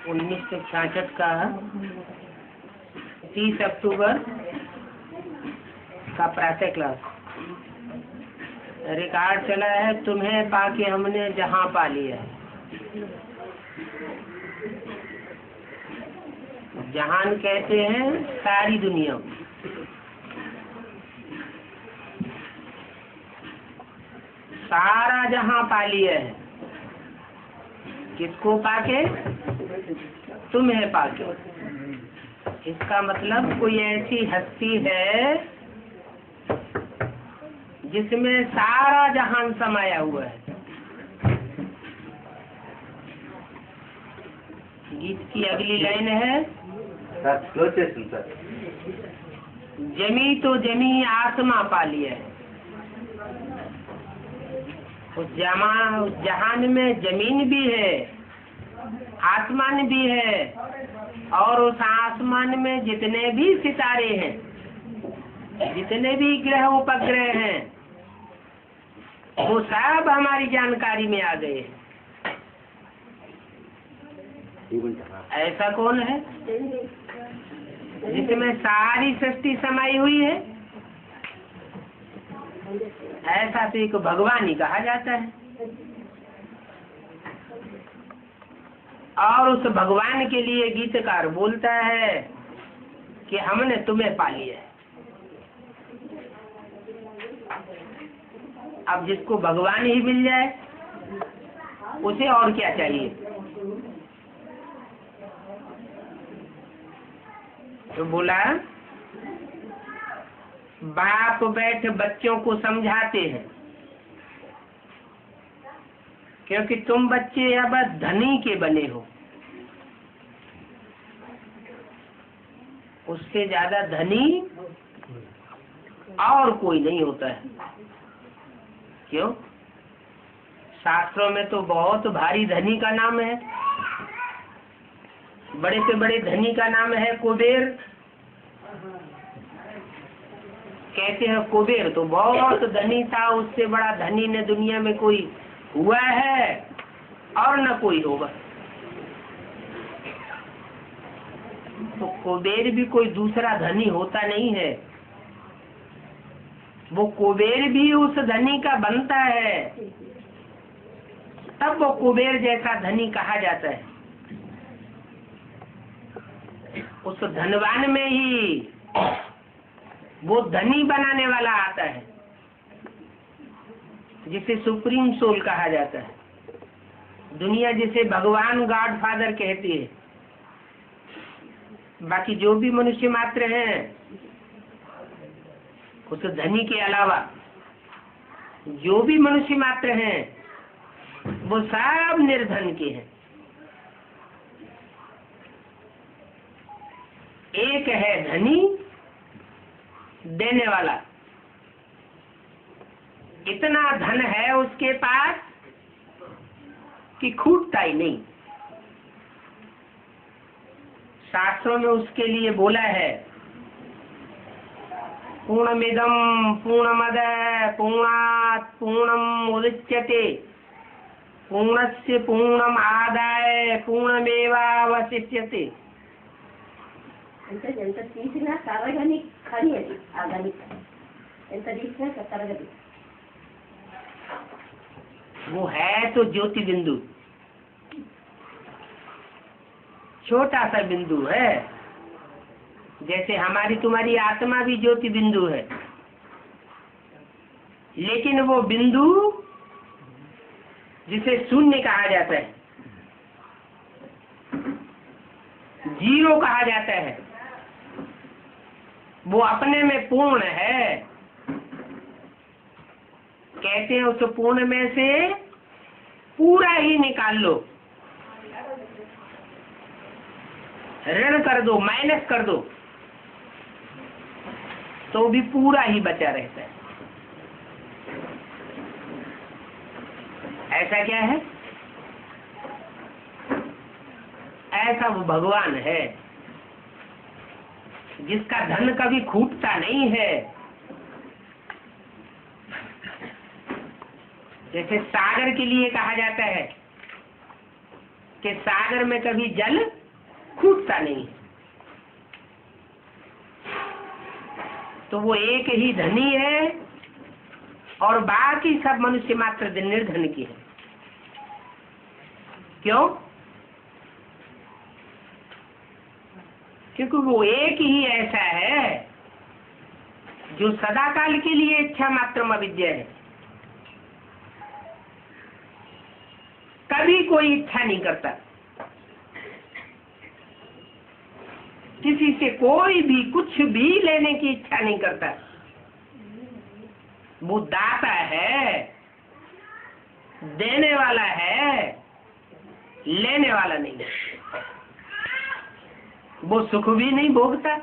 1966 का 30 अक्टूबर का प्रातः क्लास रिकॉर्ड चला है। तुम्हें पाके हमने जहां पा लिया है। जहान कहते हैं सारी दुनिया, सारा जहां पा लिया है। किसको पाके? तुम्हें पाके। इसका मतलब कोई ऐसी हस्ती है जिसमें सारा जहान समाया हुआ है। गीत की अगली लाइन है, जमी तो जमी आसमा पा लिया है। उस जहान में जमीन भी है, आसमान भी है, और उस आसमान में जितने भी सितारे हैं, जितने भी ग्रह उपग्रह हैं, वो सब हमारी जानकारी में आ गए हैं। ऐसा कौन है जिसमें सारी सृष्टि समाई हुई है? ऐसा तो एक भगवान ही कहा जाता है। और उस भगवान के लिए गीतकार बोलता है कि हमने तुम्हें पा लिया है। अब जिसको भगवान ही मिल जाए उसे और क्या चाहिए? तो बोला, बाप बैठ बच्चों को समझाते हैं, क्योंकि तुम बच्चे अब धनी के बने हो। उससे ज्यादा धनी और कोई नहीं होता है। क्यों? शास्त्रों में तो बहुत भारी धनी का नाम है। बड़े से बड़े धनी का नाम है कुबेर। कहते हैं कुबेर तो बहुत धनी था, उससे बड़ा धनी न दुनिया में कोई हुआ है और न कोई होगा। तो कुबेर भी कोई दूसरा धनी होता नहीं है, वो कुबेर भी उस धनी का बनता है, तब वो कुबेर जैसा धनी कहा जाता है। उस धनवान में ही वो धनी बनाने वाला आता है, जिसे सुप्रीम सोल कहा जाता है। दुनिया जिसे भगवान गॉड फादर कहती है। बाकी जो भी मनुष्य मात्र हैं, उस धनी के अलावा जो भी मनुष्य मात्र हैं, वो सब निर्धन के हैं। एक है धनी देने वाला, इतना धन है उसके पास कि खूटता ही नहीं। शास्त्रों में उसके लिए बोला है, पूर्णमिदं पूर्णमदः पूर्णात् पूर्णमुदच्यते पूर्णस्य पूर्णमादाय पूर्णमेवावशिष्यते। ఎంత తీసినా తరగని ఖని అది ఆ గని ఎంత తీసినా తరగది। वो है तो ज्योति बिंदु, छोटा सा बिंदु है। जैसे हमारी तुम्हारी आत्मा भी ज्योति बिंदु है, लेकिन वो बिंदु जिसे शून्य कहा जाता है, जीरो कहा जाता है, वो अपने में पूर्ण है। कहते हैं उस पूर्ण में से पूरा ही निकाल लो, ऋण कर दो, माइनस कर दो, तो भी पूरा ही बचा रहता है। ऐसा क्या है? ऐसा वो भगवान है जिसका धन कभी खूटता नहीं है। जैसे सागर के लिए कहा जाता है कि सागर में कभी जल खूटता नहीं, तो वो एक ही धनी है और बाकी सब मनुष्य मात्र निर्धन की है। क्यों? क्योंकि वो एक ही ऐसा है जो सदा काल के लिए इच्छा मात्र अविद्या है। कभी कोई इच्छा नहीं करता, किसी से कोई भी कुछ भी लेने की इच्छा नहीं करता। वो दाता है, देने वाला है, लेने वाला नहीं है। वो सुख भी नहीं भोगता,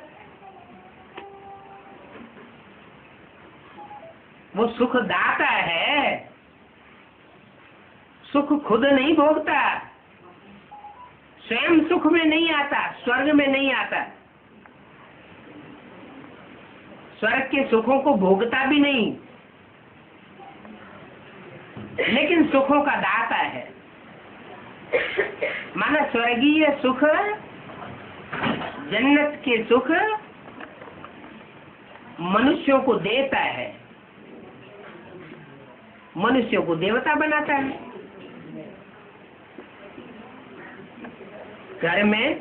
वो सुख दाता है, सुख खुद नहीं भोगता, स्वयं सुख में नहीं आता, स्वर्ग में नहीं आता, स्वर्ग के सुखों को भोगता भी नहीं, लेकिन सुखों का दाता है। माना स्वर्गीय सुख, जन्नत के सुख मनुष्यों को देता है, मनुष्यों को देवता बनाता है। घर में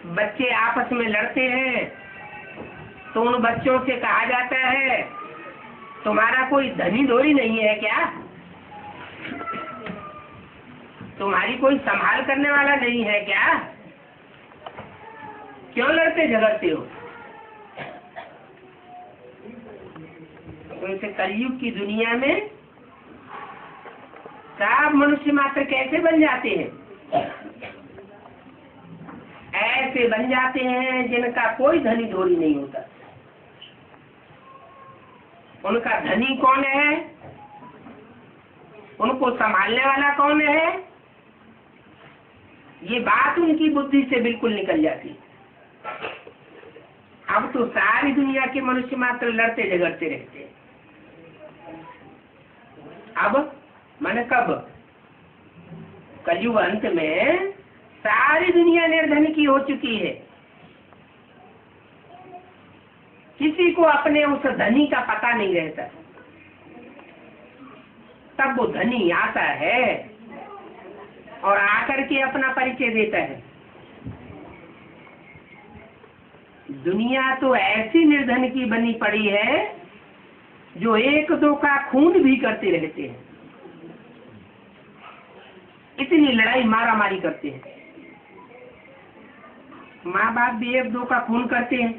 बच्चे आपस में लड़ते हैं तो उन बच्चों से कहा जाता है, तुम्हारा कोई धनी धोरी नहीं है क्या? तुम्हारी कोई संभाल करने वाला नहीं है क्या? क्यों लड़ते झगड़ते हो? तो इसे कलयुग की दुनिया में सब मनुष्य मात्र कैसे बन जाते हैं? ऐसे बन जाते हैं जिनका कोई धनी धोरी नहीं होता। उनका धनी कौन है? उनको संभालने वाला कौन है? ये बात उनकी बुद्धि से बिल्कुल निकल जाती है। अब तो सारी दुनिया के मनुष्य मात्र लड़ते झगड़ते रहते हैं। अब माने कब? कलयुग अंत में सारी दुनिया निर्धन की हो चुकी है। किसी को अपने उस धनी का पता नहीं रहता। तब वो धनी आता है और आकर के अपना परिचय देता है। दुनिया तो ऐसी निर्धन की बनी पड़ी है जो एक दो का खून भी करते रहते हैं। इतनी लड़ाई मारा मारी करते हैं। माँ बाप भी एक दो का खून करते हैं।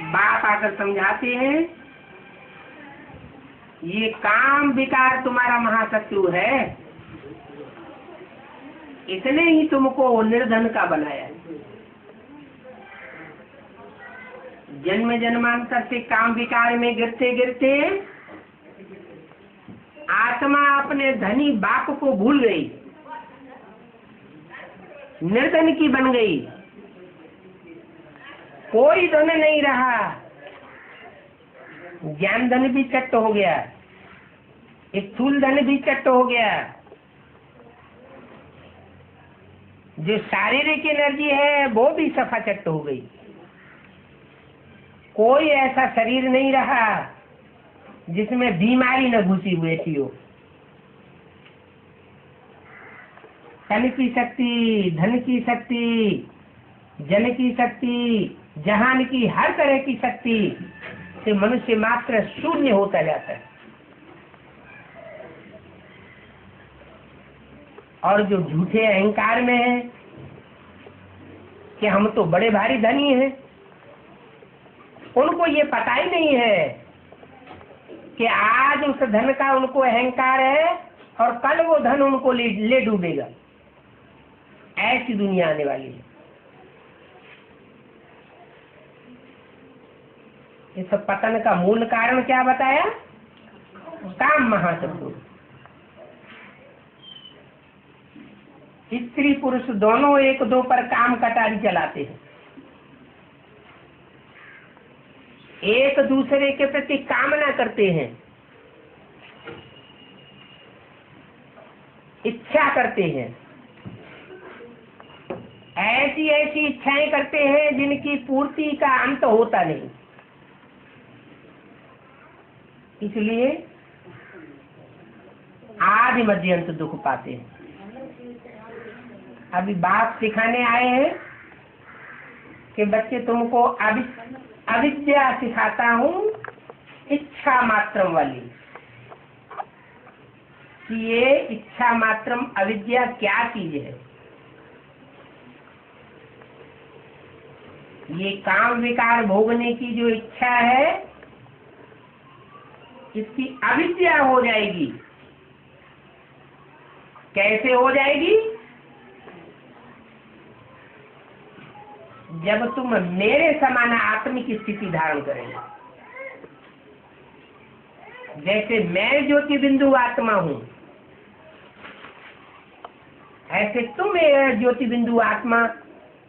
बाप आकर समझाते हैं, ये काम विकार तुम्हारा महाशत्रु है, इसने ही तुमको निर्धन का बनाया। जन्म जन्मांतर से काम विकार में गिरते गिरते आत्मा अपने धनी बाप को भूल गई, निर्धन की बन गई। कोई धन नहीं रहा, ज्ञान धन भी चट्ट हो गया, स्थूल धन भी चट्ट हो गया। जो शारीरिक एनर्जी है वो भी सफा चट्ट हो गई। कोई ऐसा शरीर नहीं रहा जिसमें बीमारी न घुसी हुई थी हो। तन की शक्ति, धन की शक्ति, जन की शक्ति, जहान की हर तरह की शक्ति से मनुष्य मात्र शून्य होता जाता है। और जो झूठे अहंकार में है कि हम तो बड़े भारी धनी हैं, उनको ये पता ही नहीं है कि आज उस धन का उनको अहंकार है और कल वो धन उनको ले डूबेगा। ऐसी दुनिया आने वाली है। इस पतन का मूल कारण क्या बताया? काम महाशत्रु। स्त्री पुरुष दोनों एक दो पर काम कटारी चलाते हैं, एक दूसरे के प्रति कामना करते हैं। इच्छा करते हैं, ऐसी ऐसी इच्छाएं करते हैं जिनकी पूर्ति का अंत होता नहीं। इसलिए आदि मध्य अंत दुख पाते हैं। अभी बात सिखाने आए हैं कि बच्चे तुमको अविद्या सिखाता हूँ, इच्छा मात्रम वाली, कि ये इच्छा मात्रम अविद्या क्या चीज है। ये काम विकार भोगने की जो इच्छा है, इसकी अविद्या हो जाएगी। कैसे हो जाएगी? जब तुम मेरे समान आत्म की स्थिति धारण करेंगे। जैसे मैं ज्योति बिंदु आत्मा हूं, ऐसे तुम ज्योति बिंदु आत्मा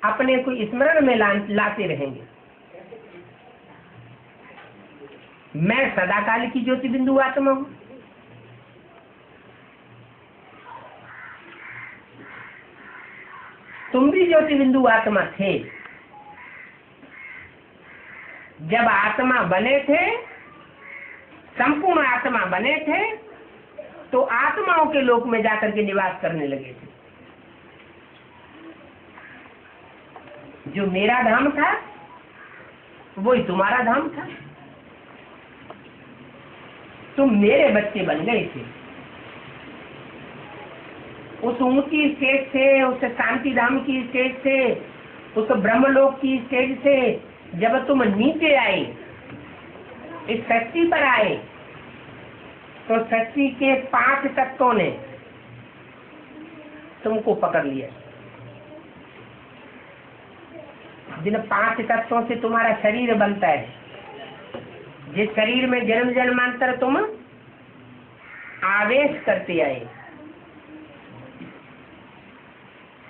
अपने को स्मरण में लाते रहेंगे। मैं सदाकाल की ज्योति बिंदु आत्मा हूं। तुम भी ज्योति बिंदु आत्मा थे। जब आत्मा बने थे, संपूर्ण आत्मा बने थे, तो आत्माओं के लोक में जाकर के निवास करने लगे थे। जो मेरा धाम था वही तुम्हारा धाम था। तुम मेरे बच्चे बन गए थे। उस ऊंची स्टेज से, उस शांति धाम की स्टेज से, उस ब्रह्मलोक की स्टेज से जब तुम नीचे आए, इस सृष्टि पर आए, तो सृष्टि के 5 तत्वों ने तुमको पकड़ लिया। जिन 5 तत्वों से तुम्हारा शरीर बनता है, जिस शरीर में जन्म जन्मांतर तुम आवेश करते आए,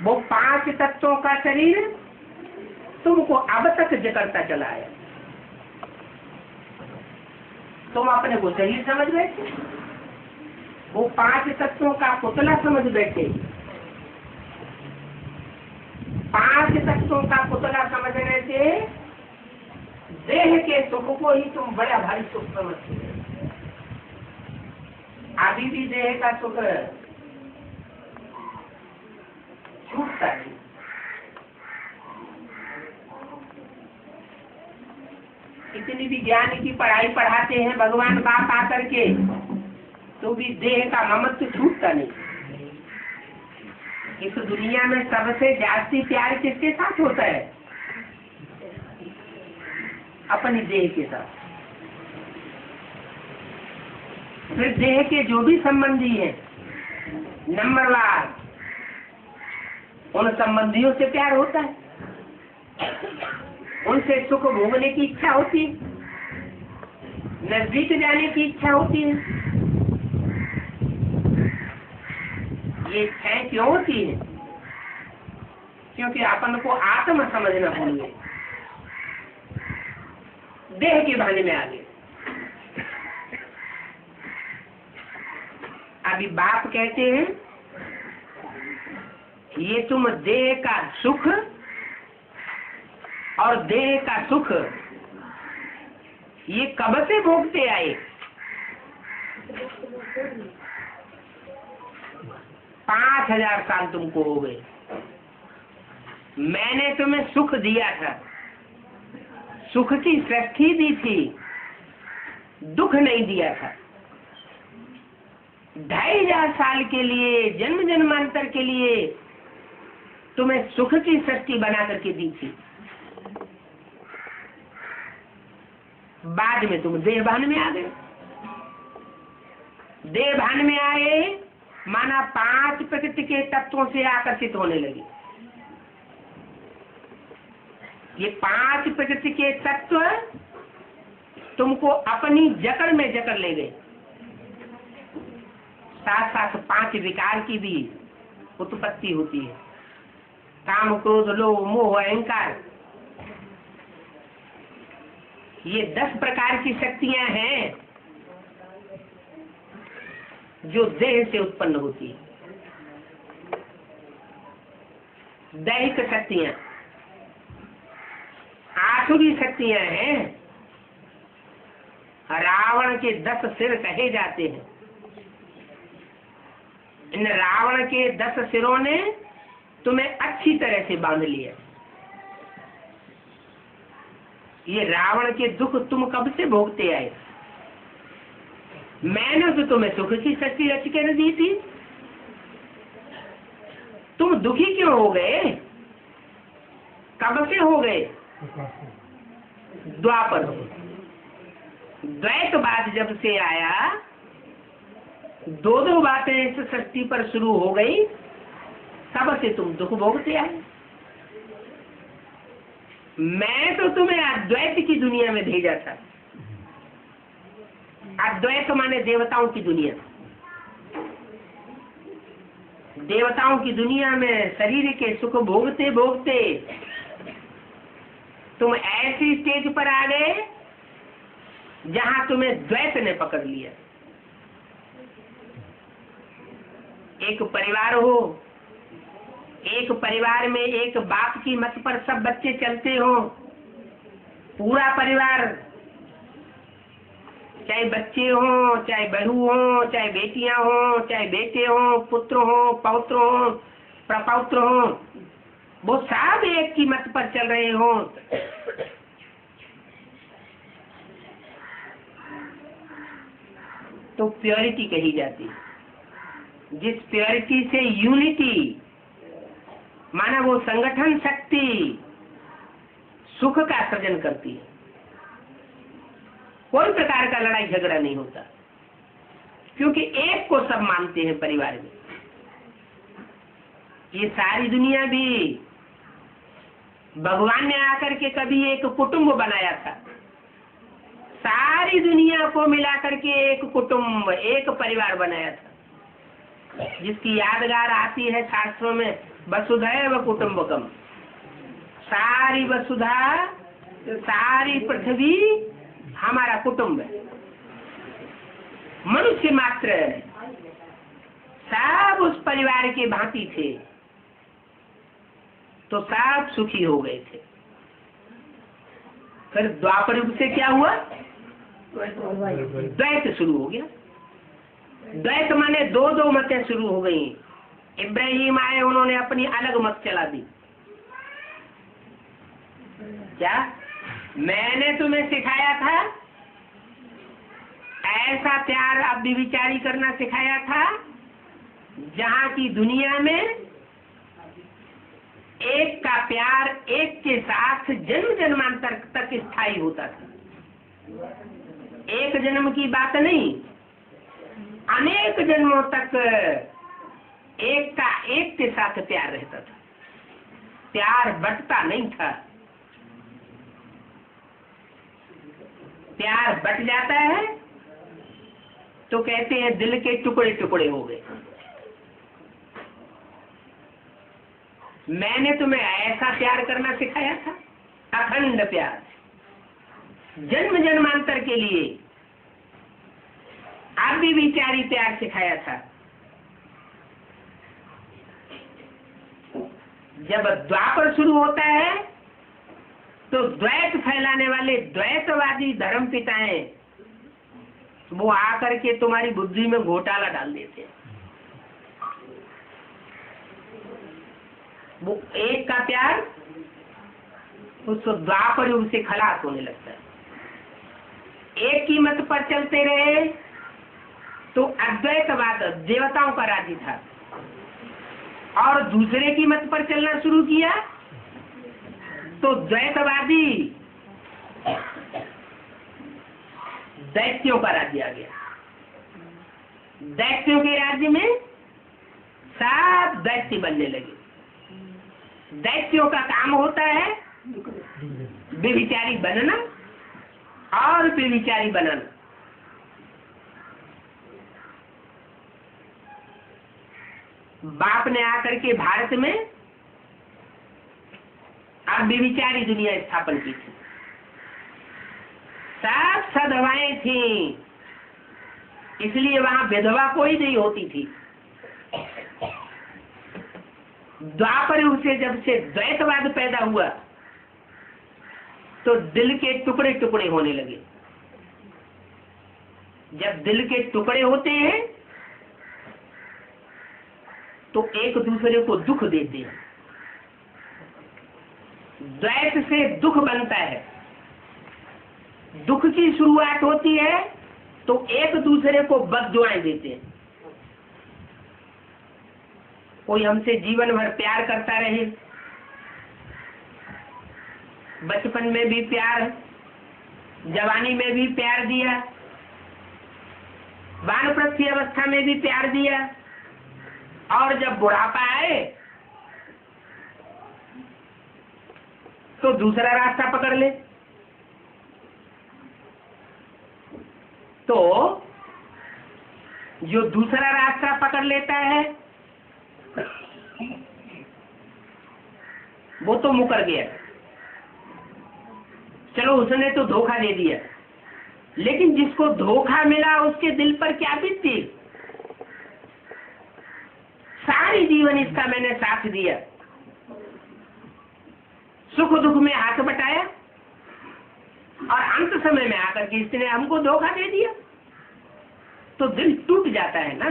वो 5 तत्वों का शरीर तुमको अब तक जकड़ता चला है। तुम अपने को शरीर समझ बैठे, वो 5 तत्वों का पुतला समझ बैठे। 5 तत्वों का पुतला समझने से देह के सुख को ही तुम बड़ा भारी सुख समझते हो। अभी भी देह का सुख छूटता नहीं। इतनी भी ज्ञान की पढ़ाई पढ़ाते हैं भगवान बाप आकर के, तो भी देह का ममत्व छूटता नहीं। इस दुनिया में सबसे जास्ती प्यार किसके साथ होता है? अपनी देह के साथ। फिर देह के जो भी संबंधी हैं, नंबरवार, उन संबंधियों से प्यार होता है, उनसे सुख भोगने की इच्छा होती है, नजदीक जाने की इच्छा होती है। ये इच्छाएं क्यों होती है? क्योंकि अपन को आत्म समझना भूल गए, देह के बहाने में आ गए। अभी बाप कहते हैं ये तुम देह का सुख और देह का सुख ये कब से भोगते आए? 5000 साल तुमको हो गए। मैंने तुम्हें सुख दिया था, सुख की सृष्टि दी थी, दुख नहीं दिया था। 2500 साल के लिए, जन्म जन्मांतर के लिए तुम्हें सुख की सृष्टि बना करके दी थी। बाद में तुम देहभान में आ गए। देहभान में आए माना 5 प्रकृति के तत्वों से आकर्षित होने लगे। ये 5 प्रकृति के तत्व तुमको अपनी जकड़ में जकड़ ले गए। साथ साथ 5 विकार की भी उत्पत्ति होती है। काम, क्रोध, लोभ, मोह, अहंकार, ये 10 प्रकार की शक्तियां हैं जो देह से उत्पन्न होती है। दैहिक शक्तियां, आसुरी शक्तियां हैं। रावण के 10 सिर कहे जाते हैं। इन रावण के 10 सिरों ने तुम्हें अच्छी तरह से बांध लिया। ये रावण के दुख तुम कब से भोगते आए? मैंने तो तुम्हें सुख की शक्ति रच के न दी थी। तुम दुखी क्यों हो गए? कब से हो गए? द्वापर। द्वैतवाद जब से आया, दो बातें इस सृष्टि पर शुरू हो गई, तब से तुम दुख भोगते आए। मैं तो तुम्हें अद्वैत की दुनिया में भेजा था। अद्वैत माने देवताओं की दुनिया। देवताओं की दुनिया में शरीर के सुख भोगते भोगते तुम ऐसी स्टेज पर आ गए जहां तुम्हें द्वैत ने पकड़ लिया। एक परिवार हो, एक परिवार में एक बाप की मत पर सब बच्चे चलते हो, पूरा परिवार, चाहे बच्चे हो, चाहे बहू हो, चाहे बेटियां हो, चाहे बेटे हो, पुत्र हो, पौत्र हो, प्रपौत्र हो, वो सब एक की मत पर चल रहे हो, तो प्योरिटी कही जाती है। जिस प्योरिटी से यूनिटी माना वो संगठन शक्ति सुख का सृजन करती है। कोई प्रकार का लड़ाई झगड़ा नहीं होता, क्योंकि एक को सब मानते हैं परिवार में। ये सारी दुनिया भी भगवान ने आकर के कभी एक कुटुंब बनाया था। सारी दुनिया को मिलाकर के एक कुटुंब, एक परिवार बनाया था, जिसकी यादगार आती है शास्त्रों में, वसुधैव कुटुंबकम। सारी वसुधा, सारी पृथ्वी हमारा कुटुंब है। मनुष्य मात्र सब उस परिवार के भांति थे, तो सब सुखी हो गए थे। फिर द्वापर युग से क्या हुआ? द्वैत शुरू हो गया। द्वैत माने दो मतें शुरू हो गई। इब्राहिम आए, उन्होंने अपनी अलग मत चला दी। क्या मैंने तुम्हें सिखाया था? ऐसा प्यार अब विचारी करना सिखाया था जहां की दुनिया में एक का प्यार एक के साथ जन्म जन्मांतर तक स्थायी होता था। एक जन्म की बात नहीं, अनेक जन्मों तक एक का एक के साथ प्यार रहता था। प्यार बंटता नहीं था। प्यार बट जाता है तो कहते हैं दिल के टुकड़े टुकड़े हो गए। मैंने तुम्हें ऐसा प्यार करना सिखाया था, अखंड प्यार, जन्म जन्मांतर के लिए अविचारी प्यार सिखाया था। जब द्वापर शुरू होता है तो द्वैत फैलाने वाले द्वैतवादी धर्म पिताएं वो आकर के तुम्हारी बुद्धि में घोटाला डाल देते हैं। वो एक का प्यार उसको द्वापर युग से खलास होने लगता है। एक की मत पर चलते रहे तो अद्वैतवाद देवताओं का राज्य था, और दूसरे की मत पर चलना शुरू किया तो द्वैतवादी दैत्यों का राज्य आ गया। दैत्यों के राज्य में सब दैत्य बनने लगे। दैत्यों का काम होता है व्यभिचारी बनना और व्यभिचारी बनाना। बाप ने आकर के भारत में अब व्यभिचारी दुनिया स्थापन की थी। सब सधवाएं थी, इसलिए वहां विधवा कोई नहीं होती थी। द्वापर युग से जब से द्वैतवाद पैदा हुआ तो दिल के टुकड़े टुकड़े होने लगे। जब दिल के टुकड़े होते हैं तो एक दूसरे को दुख देते हैं। द्वैत से दुख बनता है। दुख की शुरुआत होती है तो एक दूसरे को बद्दुआएं देते हैं। कोई हमसे जीवन भर प्यार करता रहे, बचपन में भी प्यार, जवानी में भी प्यार दिया, वानप्रस्थी अवस्था में भी प्यार दिया, और जब बुढ़ापा आए तो दूसरा रास्ता पकड़ ले। तो जो दूसरा रास्ता पकड़ लेता है वो तो मुकर गया, चलो उसने तो धोखा दे दिया, लेकिन जिसको धोखा मिला उसके दिल पर क्या बीतती। सारी जीवन इसका मैंने साथ दिया, सुख दुख में हाथ बटाया, और अंत समय में आकर के इसने हमको धोखा दे दिया, तो दिल टूट जाता है ना।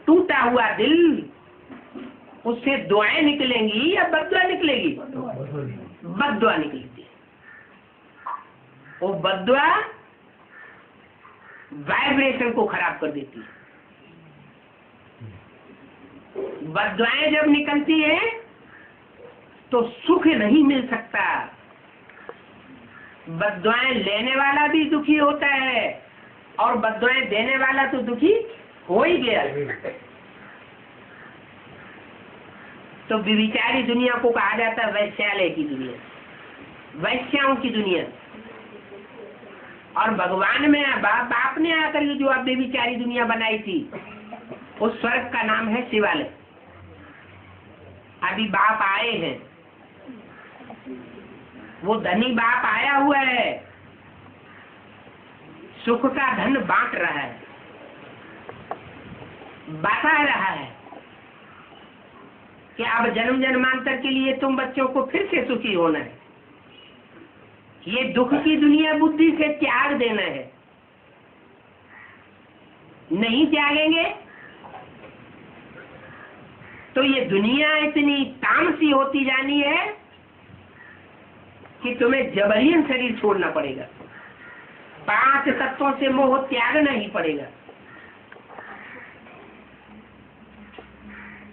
टूटा हुआ दिल, उससे दुआएं निकलेंगी या बद्दुआ निकलेगी? बद्दुआ निकलेगी। वो बद्दुआ वाइब्रेशन को खराब कर देती है। बद्दुआएं जब निकलती हैं तो सुख नहीं मिल सकता। बद्दुआएं लेने वाला भी दुखी होता है और बद्दुआएं देने वाला तो दुखी हो ही गया। तो विविचारी दुनिया को कहा जाता है वैश्यालय की दुनिया, वैश्याओं की दुनिया। और भगवान में बाप ने आकर के जो अब विविचारी दुनिया बनाई थी उस स्वर्ग का नाम है शिवालय। अभी बाप आए हैं, वो धनी बाप आया हुआ है, सुख का धन बांट रहा है, बता रहा है कि अब जन्म जन्मांतर के लिए तुम बच्चों को फिर से सुखी होना है। ये दुख की दुनिया बुद्धि से त्याग देना है। नहीं त्यागेंगे तो ये दुनिया इतनी तामसी होती जानी है कि तुम्हें जबरन शरीर छोड़ना पड़ेगा। 5 तत्वों से मोह त्यागना ही पड़ेगा।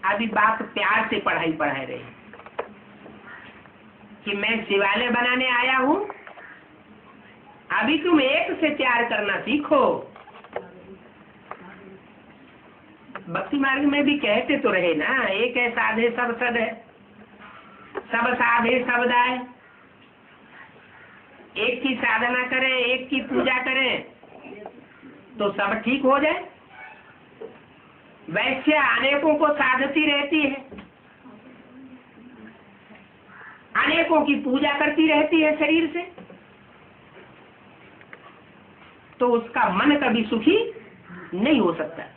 अभी बाप प्यार से पढ़ाई पढ़ा रहे कि मैं शिवालय बनाने आया हूं, अभी तुम एक से प्यार करना सीखो। भक्ति मार्ग में भी कहते तो रहे ना, एक है साधे सब सद है, सब साधे सब दाए। एक की साधना करें, एक की पूजा करें तो सब ठीक हो जाए। वैश्य अनेकों को साधती रहती है, अनेकों की पूजा करती रहती है शरीर से, तो उसका मन कभी सुखी नहीं हो सकता।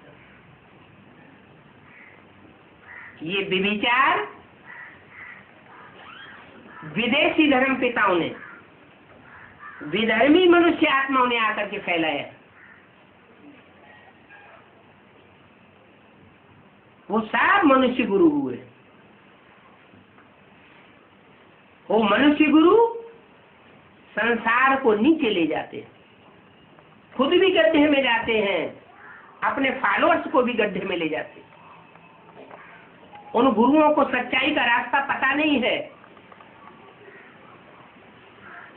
ये विचार विदेशी धर्म पिताओं ने, विधर्मी मनुष्य आत्माओं ने आकर के फैलाया। वो सब मनुष्य गुरु हुए। वो मनुष्य गुरु संसार को नीचे ले जाते हैं, खुद भी गड्ढे में जाते हैं, अपने फॉलोअर्स को भी गड्ढे में ले जाते हैं। उन गुरुओं को सच्चाई का रास्ता पता नहीं है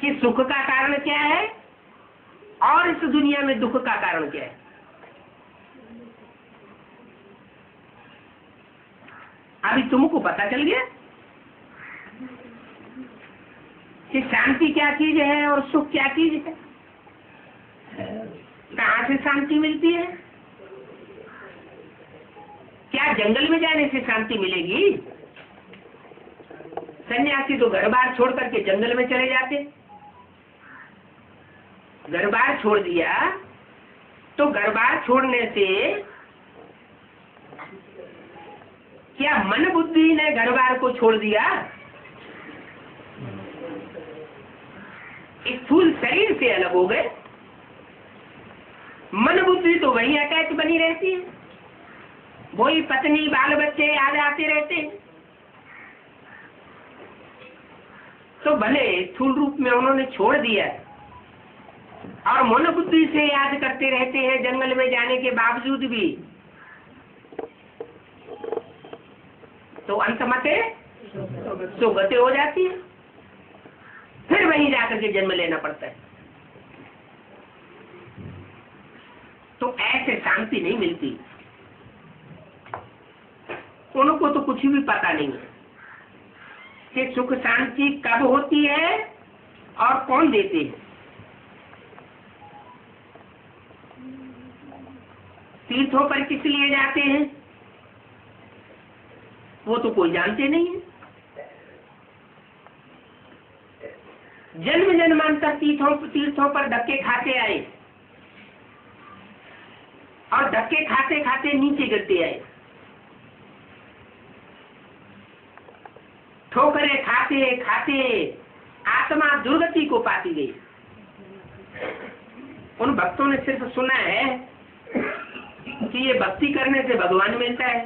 कि सुख का कारण क्या है और इस दुनिया में दुख का कारण क्या है। अभी तुमको पता चल गया कि शांति क्या चीज है और सुख क्या चीज है। कहाँ से शांति मिलती है? क्या जंगल में जाने से शांति मिलेगी? सन्यासी तो घर बार छोड़ करके जंगल में चले जाते। घर बार छोड़ दिया तो घर बार छोड़ने से क्या मन बुद्धि ने घर बार को छोड़ दिया? स्थूल शरीर से अलग हो गए। मन बुद्धि तो वही अटैच बनी रहती है, वही पत्नी बाल बच्चे याद आते रहते हैं। तो भले स्थूल रूप में उन्होंने छोड़ दिया और मन बुद्धि से याद करते रहते हैं जंगल में जाने के बावजूद भी, तो अंत मते सुगति हो जाती है, फिर वहीं जाकर के जन्म लेना पड़ता है। तो ऐसे शांति नहीं मिलती। उनको तो कुछ भी पता नहीं है कि सुख शांति कब होती है और कौन देते हैं। तीर्थों पर किस लिए जाते हैं वो तो कोई जानते नहीं है। जन्म जन्मांतर तीर्थों पर धक्के खाते आए और धक्के खाते खाते नीचे गिरते आए, ठोकरें खाते खाते आत्मा दुर्गति को पाती गई। उन भक्तों ने सिर्फ सुना है कि ये भक्ति करने से भगवान मिलता है,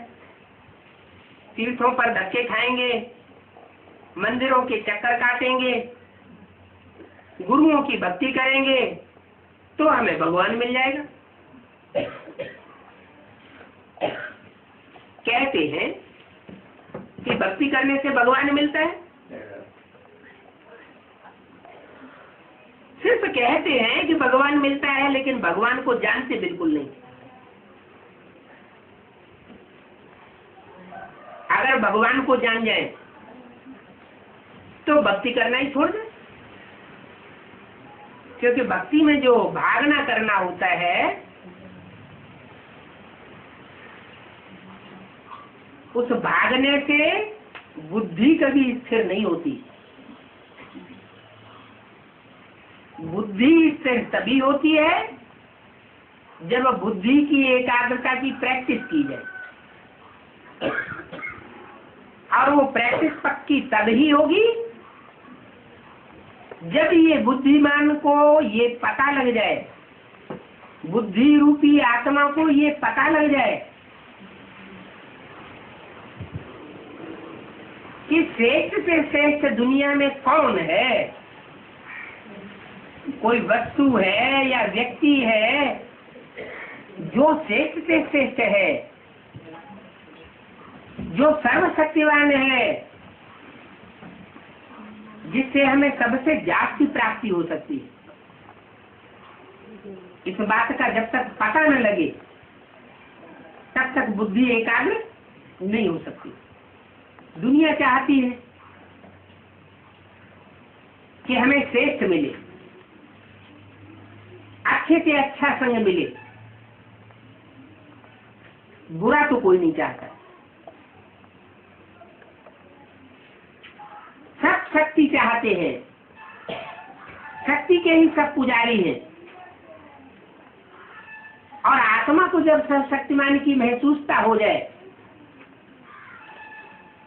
तीर्थों पर धक्के खाएंगे, मंदिरों के चक्कर काटेंगे, गुरुओं की भक्ति करेंगे तो हमें भगवान मिल जाएगा। कहते हैं कि भक्ति करने से भगवान मिलता है, सिर्फ कहते हैं कि भगवान मिलता है, लेकिन भगवान को जानते बिल्कुल नहीं। अगर भगवान को जान जाए तो भक्ति करना ही छोड़ दे, क्योंकि भक्ति में जो भागना करना होता है उस भागने से बुद्धि कभी स्थिर नहीं होती। बुद्धि स्थिर तभी होती है जब बुद्धि की एकाग्रता की प्रैक्टिस की जाए, और वो प्रैक्टिस पक्की तभी होगी जब ये बुद्धिमान को ये पता लग जाए, बुद्धि रूपी आत्मा को ये पता लग जाए कि श्रेष्ठ से श्रेष्ठ दुनिया में कौन है, कोई वस्तु है या व्यक्ति है जो श्रेष्ठ से श्रेष्ठ है, जो सर्वशक्तिवान है, जिससे हमें सबसे जास्ती प्राप्ति हो सकती है। इस बात का जब तक पता न लगे तब तक बुद्धि एकाग्र नहीं हो सकती। दुनिया चाहती है कि हमें श्रेष्ठ मिले, अच्छे से अच्छा संग मिले, बुरा तो कोई नहीं चाहता। सब शक्ति चाहते हैं, शक्ति के ही सब पुजारी हैं, और आत्मा को जब सर्वशक्तिमान की महसूसता हो जाए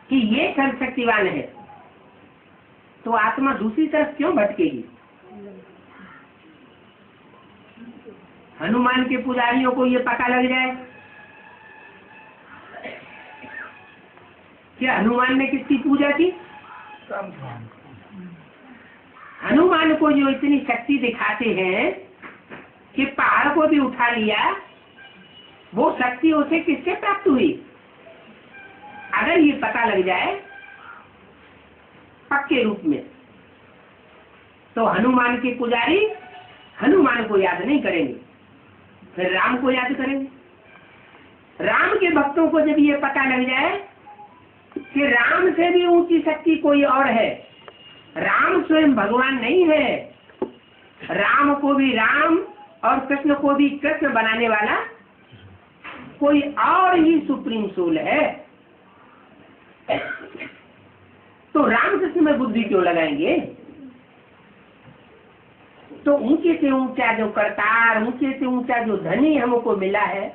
कि ये सर्वशक्तिवान है, तो आत्मा दूसरी तरफ क्यों भटकेगी। हनुमान के पुजारियों को ये पता लग जाए कि हनुमान ने किसकी पूजा की, हनुमान को जो इतनी शक्ति दिखाते हैं कि पहाड़ को भी उठा लिया, वो शक्ति उसे किससे प्राप्त हुई। अगर ये पता लग जाए पक्के रूप में, तो हनुमान के पुजारी हनुमान को याद नहीं करेंगे, फिर राम को याद करेंगे। राम के भक्तों को जब ये पता लग जाए कि राम से भी ऊंची शक्ति कोई और है, राम स्वयं भगवान नहीं है, राम को भी राम और कृष्ण को भी कृष्ण बनाने वाला कोई और ही सुप्रीम सोल है, तो रामकृष्ण में बुद्धि क्यों लगाएंगे। तो ऊंचे से ऊंचा जो करतार, ऊंचे से ऊंचा जो धनी हमको मिला है,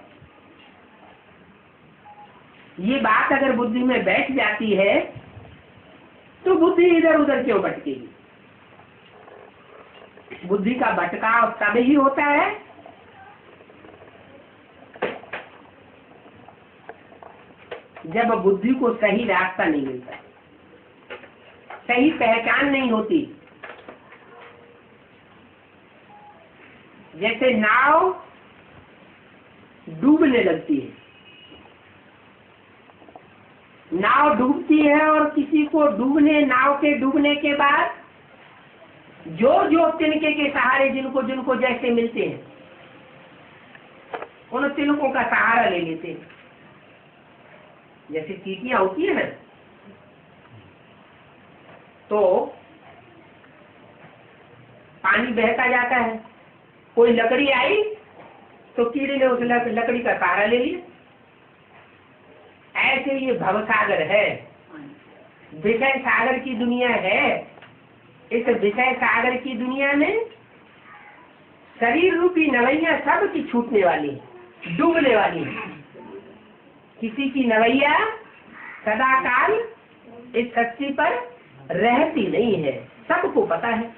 ये बात अगर बुद्धि में बैठ जाती है तो बुद्धि इधर उधर क्यों भटकेगी? बुद्धि का भटकाव तब ही होता है जब बुद्धि को सही रास्ता नहीं मिलता, सही पहचान नहीं होती। जैसे नाव डूबने लगती है, नाव डूबती है और किसी को नाव के डूबने के बाद जो तिनके के सहारे जिनको जैसे मिलते हैं उन तिनकों का सहारा ले लेते हैं। जैसे चींटियां होती है ना, तो पानी बहता जाता है, कोई लकड़ी आई तो कीड़े ने उस लकड़ी का सहारा ले लिया। ऐसे ये भवसागर है, विषय सागर की दुनिया है। इस विषय सागर की दुनिया में शरीर रूपी नवैया सब की छूटने वाली है, डूबने वाली है। किसी की नवैया सदा काल इस शक्ति पर रहती नहीं है, सबको पता है।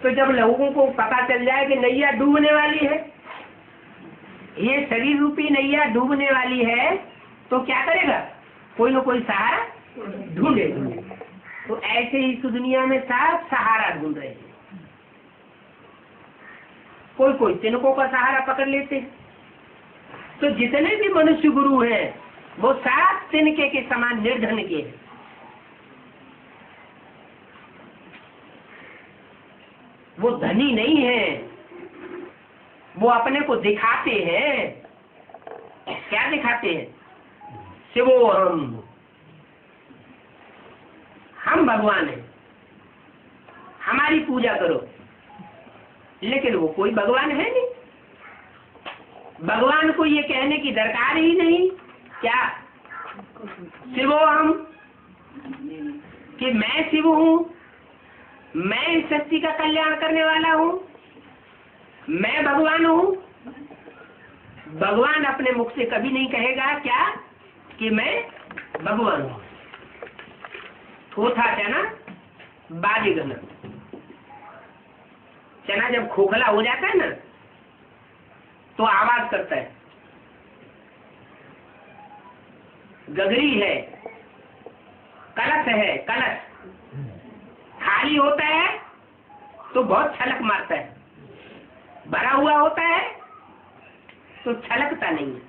तो जब लोगों को पता चल जाए कि नैया डूबने वाली है, ये शरीर रूपी नैया डूबने वाली है, तो क्या करेगा? कोई न कोई सहारा ढूंढेगा। तो ऐसे ही इस दुनिया में सब सहारा ढूंढ रहे हैं। कोई तिनकों का सहारा पकड़ लेते हैं। तो जितने भी मनुष्य गुरु हैं वो सात तिनके के समान निर्धन के हैं। वो धनी नहीं है, वो अपने को दिखाते हैं। क्या दिखाते हैं? शिवो हम भगवान हैं, हमारी पूजा करो। लेकिन वो कोई भगवान है नहीं। भगवान को ये कहने की दरकार ही नहीं। क्या शिवो हम, कि मैं शिव हूँ, मैं इस सृष्टि का कल्याण करने वाला हूँ, मैं भगवान हूँ। भगवान अपने मुख से कभी नहीं कहेगा क्या कि मैं भगवान हूँ। थोथा चना बाजी गना, चना जब खोखला हो जाता है ना तो आवाज करता है। गगरी है, कलश है, कलश खाली होता है तो बहुत छलक मारता है, भरा हुआ होता है तो छलकता नहीं है।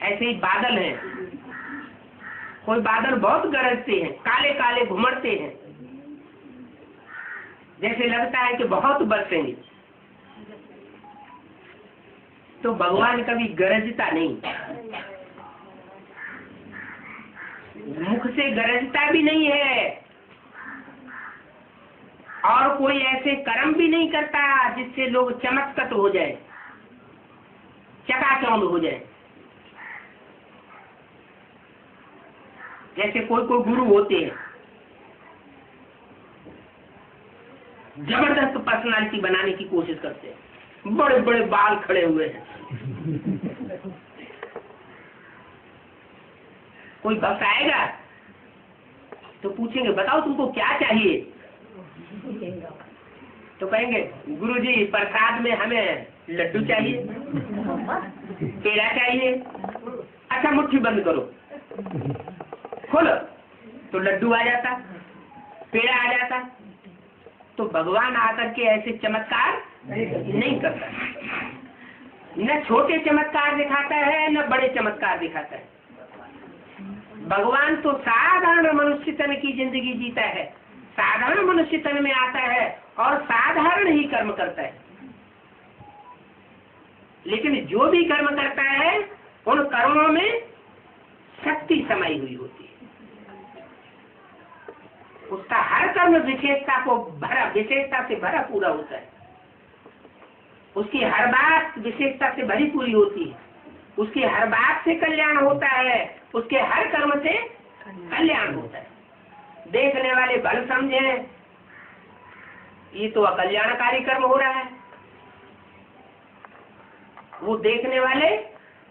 ऐसे ही बादल हैं, कोई बादल बहुत गरजते हैं, काले काले घुमड़ते हैं, जैसे लगता है कि बहुत बरसेंगे। तो भगवान कभी गरजता नहीं, मुख से गरजता भी नहीं है, और कोई ऐसे कर्म भी नहीं करता जिससे लोग चमत्कृत हो जाए, चकाचौंध हो जाए। जैसे कोई गुरु होते हैं, जबरदस्त पर्सनालिटी बनाने की कोशिश करते हैं, बड़े बड़े बाल खड़े हुए हैं। कोई भक्त आएगा तो पूछेंगे बताओ तुमको क्या चाहिए, तो कहेंगे गुरुजी प्रसाद में हमें लड्डू चाहिए, पेड़ा चाहिए। अच्छा मुट्ठी बंद करो, खोलो, तो लड्डू आ जाता, पेड़ा आ जाता। तो भगवान आकर के ऐसे चमत्कार नहीं करता, न छोटे चमत्कार दिखाता है न बड़े चमत्कार दिखाता है। भगवान तो साधारण मनुष्य तन की जिंदगी जीता है, साधारण मनुष्य तन में आता है और साधारण ही कर्म करता है। लेकिन जो भी कर्म करता है उन कर्मों में शक्ति समाई हुई होती है। उसका हर कर्म विशेषता से भरा पूरा होता है। उसकी हर बात विशेषता से भरी पूरी होती है। उसकी हर बात से कल्याण होता है, उसके हर कर्म से कल्याण होता है। देखने वाले भल समझे ये तो अकल्याणकारी कर्म हो रहा है, वो देखने वाले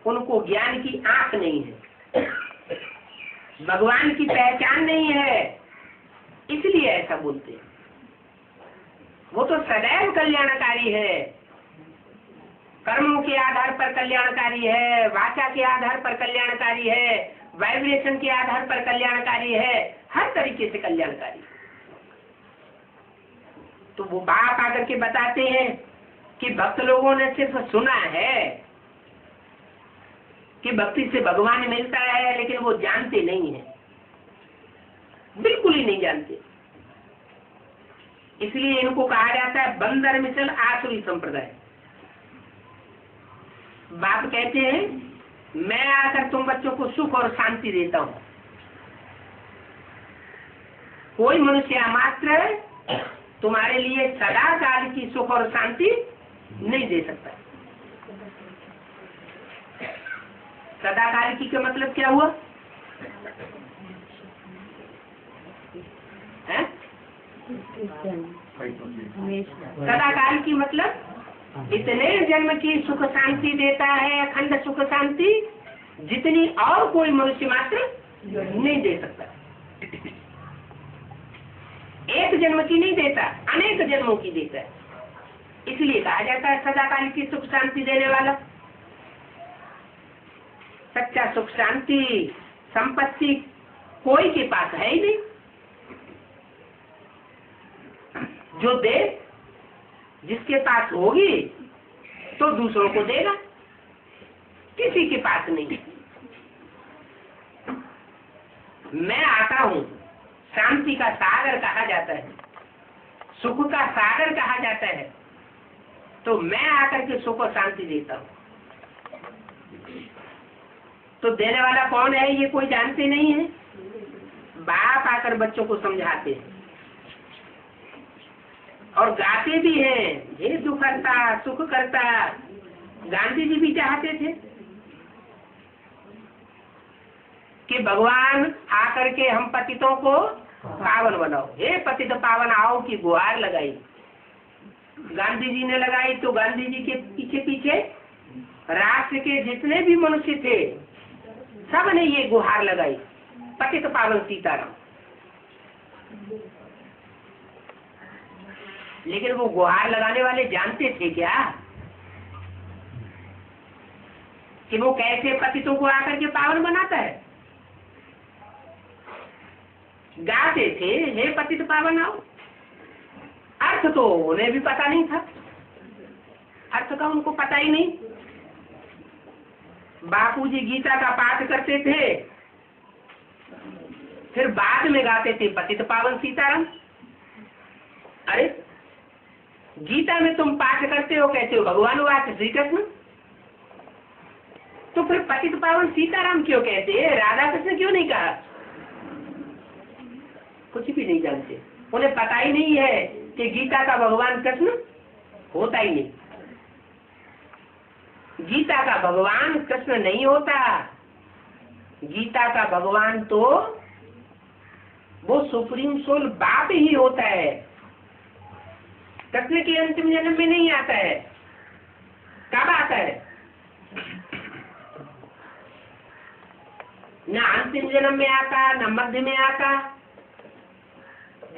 उनको ज्ञान की आंख नहीं है, भगवान की पहचान नहीं है, इसलिए ऐसा बोलते हैं। वो तो सदैव कल्याणकारी है, कर्मों के आधार पर कल्याणकारी है, वाचा के आधार पर कल्याणकारी है, वाइब्रेशन के आधार पर कल्याणकारी है, हर तरीके से कल्याणकारी है। तो वो बाप आकर के बताते हैं कि भक्त लोगों ने सिर्फ सुना है कि भक्ति से भगवान मिलता है, लेकिन वो जानते नहीं है, बिल्कुल ही नहीं जानते। इसलिए इनको कहा जाता है बंदर मिसल आसुरी संप्रदाय। बाप कहते हैं मैं आकर तुम बच्चों को सुख और शांति देता हूं, कोई मनुष्य मात्र तुम्हारे लिए सदा काल की सुख और शांति नहीं दे सकता। सदा काल की का मतलब क्या हुआ है? सदा काल की मतलब इतने जन्म की सुख शांति देता है, अखंड सुख शांति, जितनी और कोई मनुष्य मात्र नहीं दे सकता। एक जन्म की नहीं देता, अनेक जन्मों की देता है। इसलिए कहा जाता है सदा काल की सुख शांति देने वाला। सच्चा सुख शांति संपत्ति कोई के पास है ही नहीं। जो दे, जिसके पास होगी तो दूसरों को देगा, किसी के पास नहीं। मैं आता हूं, शांति का सागर कहा जाता है, सुख का सागर कहा जाता है, तो मैं आकर के सुख और शांति देता हूं। तो देने वाला कौन है ये कोई जानते नहीं है। बाप आकर बच्चों को समझाते हैं और गाते भी हैं, हे दुख करता सुख करता। गांधी जी भी चाहते थे कि भगवान आकर के हम पतितों को पावन बनाओ, हे पतित पावन आओ की गुहार लगाई। गांधी जी ने लगाई तो गांधी जी के पीछे पीछे राष्ट्र के जितने भी मनुष्य थे सब ने ये गुहार लगाई, पतित पावन सीताराम। लेकिन वो गुहार लगाने वाले जानते थे क्या कि वो कैसे पतितों को आकर के पावन बनाता है? गाते थे हे पतित पावन आओ, अर्थ तो उन्हें भी पता नहीं था, अर्थ का उनको पता ही नहीं। बापूजी गीता का पाठ करते थे, फिर बाद में गाते थे पतित पावन सीताराम। अरे गीता में तुम पाठ करते हो, कहते हो भगवान वाच श्री कृष्ण, तो फिर पतित पावन सीताराम क्यों कहते हैं? राधा कृष्ण क्यों नहीं कहा? कुछ भी नहीं जानते, उन्हें पता ही नहीं है कि गीता का भगवान कृष्ण होता ही नहीं। गीता का भगवान कृष्ण नहीं होता, गीता का भगवान तो वो सुप्रीम सोल बाप ही होता है। कृष्ण के अंतिम जन्म में नहीं आता है। कब आता है? न अंतिम जन्म में आता, न मध्य में आता।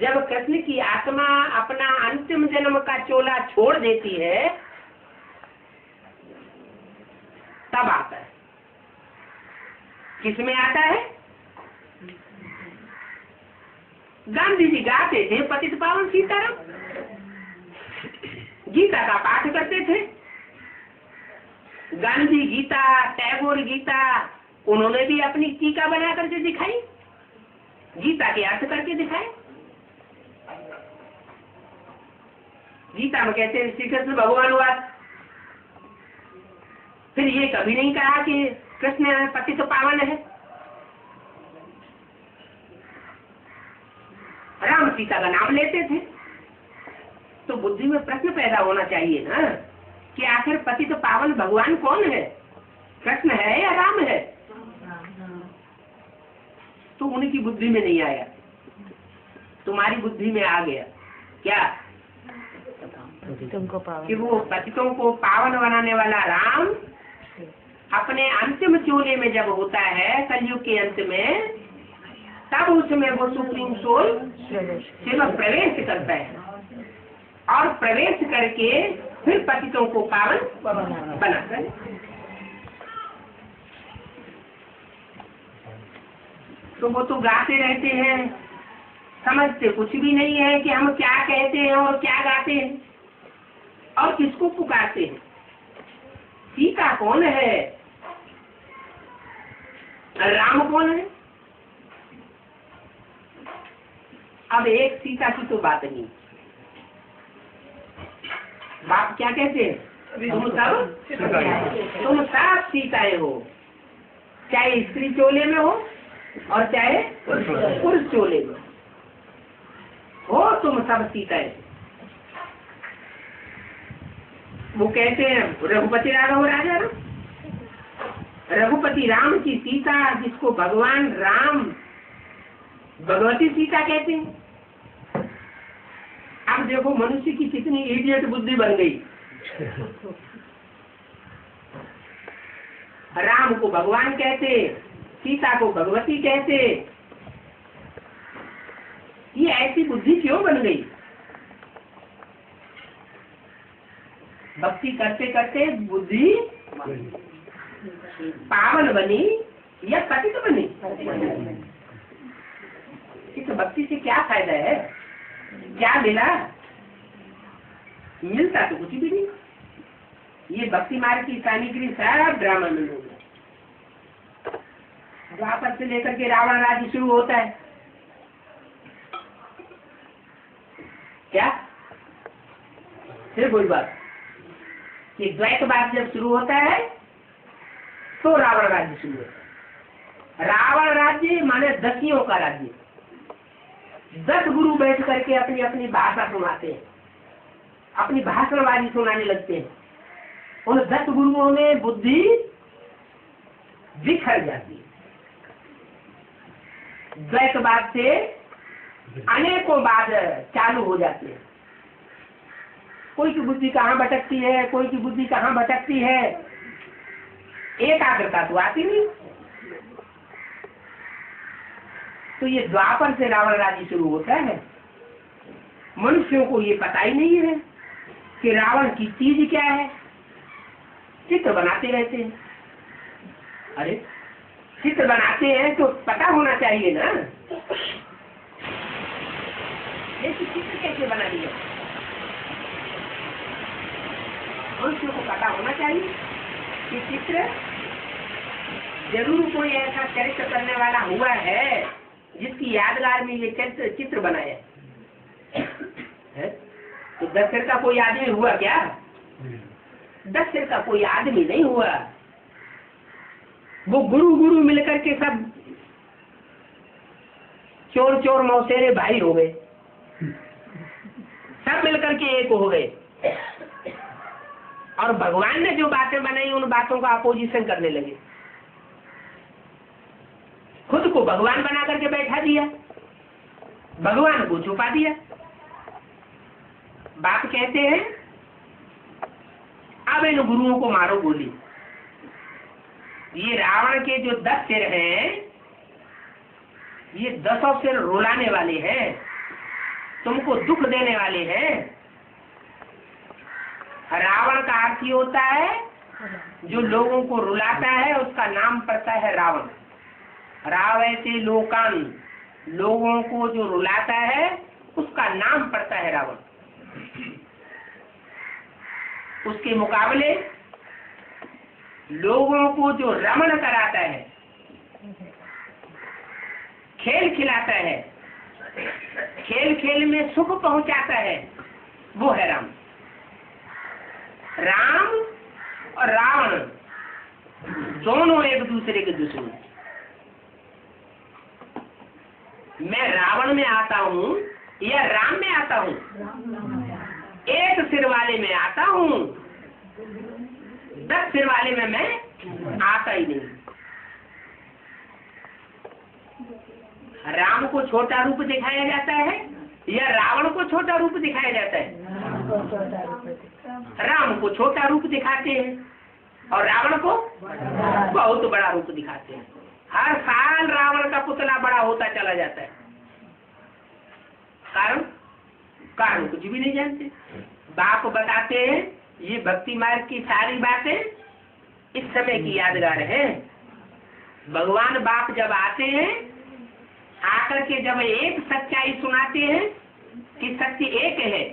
जब कृष्ण की आत्मा अपना अंतिम जन्म का चोला छोड़ देती है तब आता है। किसमें आता है? गांधी जी गाते थे पतित पावन सीताराम, गीता का पाठ करते थे। गांधी गीता, टैगोर गीता, उन्होंने भी अपनी टीका बना करके दिखाई, गीता के अर्थ करके दिखाए। गीता में कहते हैं श्री कृष्ण भगवान वास। फिर ये कभी नहीं कहा कि कृष्ण पतित पावन है। राम सीता का नाम लेते थे, तो बुद्धि में प्रश्न पैदा होना चाहिए ना कि आखिर पतित पावन भगवान कौन है, कृष्ण है या राम है? तो उनकी बुद्धि में नहीं आया, तुम्हारी बुद्धि में आ गया। क्या? कि वो पतितों को पावन बनाने वाला राम अपने अपने अंतिम चोले में जब होता है कलयुग के अंत में, तब उसमें वो सुप्रीम सोल शिव प्रवेश करता है और प्रवेश करके फिर पतितों को पावन बनाता है। तो वो तो गाते रहते हैं, समझते कुछ भी नहीं है कि हम क्या कहते हैं और क्या गाते हैं और किसको पुकारते हैं। सीता कौन है, राम कौन है? अब एक सीता की तो बात नहीं, बाप क्या कहते हैं, तुम सब सीताएं हो, चाहे स्त्री चोले में हो और चाहे पुरुष चोले में हो, तुम सब सीताएं। वो कहते हैं रघुपति राघव राजा राम, रघुपति राम की सीता, जिसको भगवान राम भगवती सीता कहते हैं। अब देखो मनुष्य की कितनी इडियट बुद्धि बन गई। राम को भगवान कहते, सीता को भगवती कहते, ये ऐसी बुद्धि क्यों बन गई? भक्ति करते करते बुद्धि पावन बनी या पतित बनी? इस भक्ति से क्या फायदा है, क्या मिला? मिलता तो कुछ भी नहीं। ये भक्ति मार्ग की सामग्री सब ड्रामा में लोग, द्वापर से लेकर के रावण राज्य शुरू होता है। क्या फिर कोई बात कि द्वैतवाद जब शुरू होता है तो रावण राज्य शुरू होता है। रावण राज्य माने दसियों का राज्य। 10 गुरु बैठ करके अपनी अपनी भाषा सुनाते हैं, अपनी भाषणबाजी सुनाने लगते हैं। उन 10 गुरुओं में बुद्धि बिखर जाती है। द्वैतवाद से अनेकों बाद चालू हो जाते हैं। कोई की बुद्धि कहाँ भटकती है, कोई की बुद्धि कहाँ भटकती है, एकाग्रता तो आती नहीं। तो ये द्वापर से रावण राज्य शुरू होता है। मनुष्यों को ये पता ही नहीं है कि रावण की चीज क्या है। चित्र बनाते रहते हैं। अरे चित्र बनाते हैं तो पता होना चाहिए ना, ये चित्र कैसे बना दिया? मनुष्यों को पता होना चाहिए कि चित्र जरूर कोई ऐसा चरित्र करने वाला हुआ है जिसकी यादगार में ये चित्र बनाया है। तो 10 सिर का कोई आदमी हुआ क्या? 10 सिर का कोई आदमी नहीं हुआ। वो गुरु गुरु मिलकर के सब चोर चोर मौसेरे भाई हो गए, सब मिलकर के एक हो गए और भगवान ने जो बातें बनाई उन बातों का अपोजिशन करने लगे। खुद को भगवान बना करके बैठा दिया, भगवान को छुपा दिया। बाप कहते हैं अब इन गुरुओं को मारो गोली। ये रावण के जो 10 सिर हैं, ये 10 सिर रुलाने वाले हैं, तुमको दुख देने वाले हैं। रावण का अर्थ ये होता है जो लोगों को रुलाता है, उसका नाम पड़ता है रावण। रावयते लोकान, लोगों को जो रुलाता है उसका नाम पड़ता है रावण। उसके मुकाबले लोगों को जो रमण कराता है, खेल खिलाता है, खेल खेल में सुख पहुंचाता है, वो है राम। राम और रावण दोनों एक दूसरे के दुश्मन। मैं रावण में आता हूँ या राम में आता हूँ? एक सिर वाले में आता हूँ, 10 सिर वाले में मैं आता ही नहीं। राम को छोटा रूप दिखाया जाता है या रावण को छोटा रूप दिखाया जाता है? राम को छोटा रूप दिखाते हैं। और रावण को बहुत बड़ा रूप दिखाते हैं। हर साल रावण का पुतला बड़ा होता चला जाता है। कारण कुछ भी नहीं जानते। बाप बताते हैं ये भक्ति मार्ग की सारी बातें इस समय की यादगार है। भगवान बाप जब आते हैं, आकर के जब एक सच्चाई सुनाते हैं कि सत्य एक है,